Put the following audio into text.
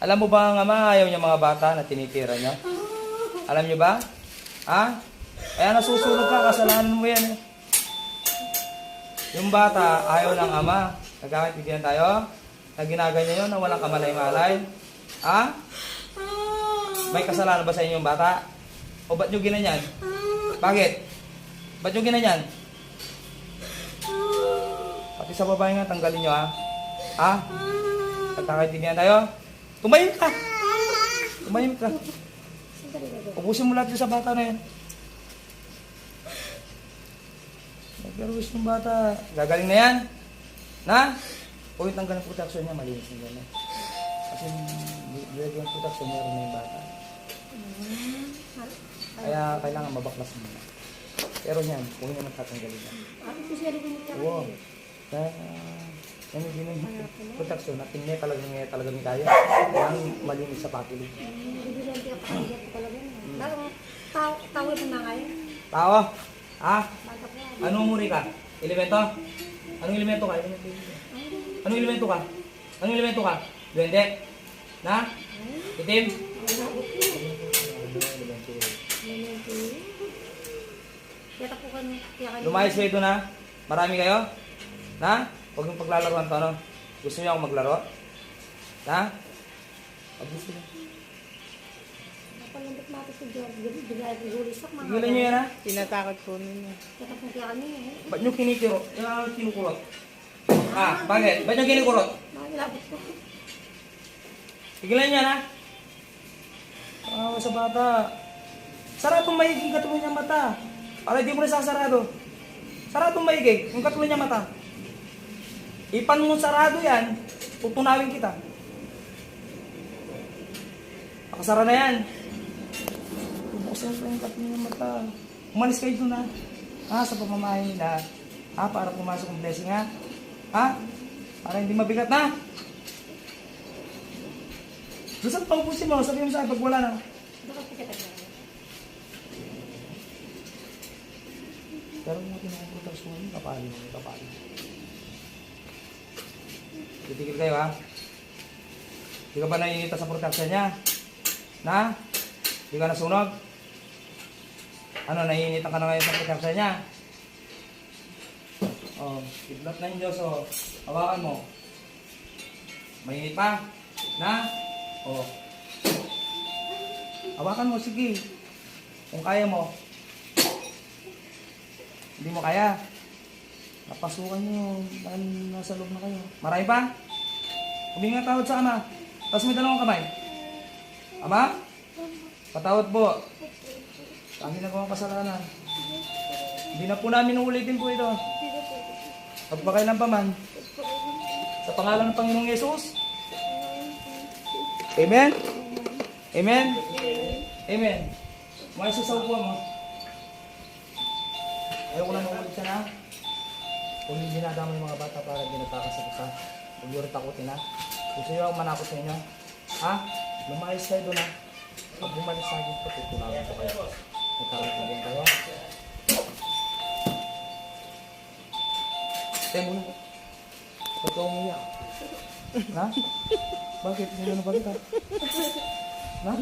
Alam mo ba ang ama, ayaw niya mga bata na tinitira niya? Alam niyo ba? Ha? Kaya nasusunod ka, kasalanan mo yan eh. Yung bata, ayaw ng ama. Nagkakaintindihan tayo? Na ginaganyan yun, na walang kamalay-malay. Ha? May kasalanan ba sa inyo yung bata? O ba't nyo ginanyan? Bakit? Ba't nyo ginanyan? Pati sa babae nga, tanggalin nyo ha? Ha? Nagkakaintindihan tayo? Tumahimik ka! Tumahimik ka. Ubusin mo lahat yung sa bata na yan. Pero gusto ng bata, gagaling na yan. Na? O yung tanggal ng protection niya, malinis na yan. Kasi nilagyan ng protection, meron na yung bata. Kaya kailangan mabaklas mo. Pero yan, huwag niya magtatanggalin yan. Oo. Kaya, yan yung ginang protection na pinay talaga may kaya. Kailangan malinis sa pakilig. Tawid na ngayon. Tao? Ha? Anong muri ka? Elemento? Anong elemento ka? Anong elemento ka? Anong elemento ka? Duwende? Na? Itim? Lumayas kayo doon ha? Marami kayo? Na? Huwag yung paglalaroan to, ano? Gusto niyo ako maglaro? Na? Huwag gusto niyo. Gilan niyo yan ha? Tinatakot po ninyo. Ba't niyo kinikiro? Kinukurot? Ah, bakit? Ba't niyo kinikurot? Tigilan niya na. Sa bata. Saradong maiging katuloy niya mata. Para hindi mo na sasarado. Saradong maiging. Yung katuloy niya mata. Ipan mo sarado yan, tutunawin kita. Pakasara na yan. Buksan ko yung katuloy niya mata. Umalis kayo doon ha. Ha, sa pamamahay nila. Ha, para pumasok ang blessing ha. Ha? Para hindi mabigat na. Gusto pang pusin mo, sabihin mo sa akin pag wala na. Pero yung pinakaputas mo, kapali mo, kapali. Titigil kayo ha. Hindi ka ba naiinita sa protection niya? Na? Hindi ka nasunog? Ano, naiinita ka na ngayon sa protection niya? Oh, kidlat na yung Diyos, oh. Hawakan mo. Mainit pa? Na? Oh. Hawakan mo, sige. Kung kaya mo. Hindi mo kaya. Napasukan nyo dahil nasa loob na kayo. Marami pa? Huminga tawad sa ama. Tapos may dalawang kamay. Ama? Patawad po. Kami nagawang kasalanan. Hindi na po namin ulitin po ito. Pagpakailan pa man. Sa pangalan ng Panginoong Yesus. Amen? Amen? Amen. Mga Yesus sa upuan mo. Ayaw ko na makulit siya na. Kung hindi nadama yung mga bata para ginatakas sa huwag yung takutin ha. Gusto nyo akong manakot sa inyo. Ha? Lumayas kayo doon ha. Pag bumalik sa akin, patutunawin ko kayo. Nagkakaroon kayo. Tayo muna. Ba't ka umiyak? Ha? Bakit? Hindi na balik ha? Ha?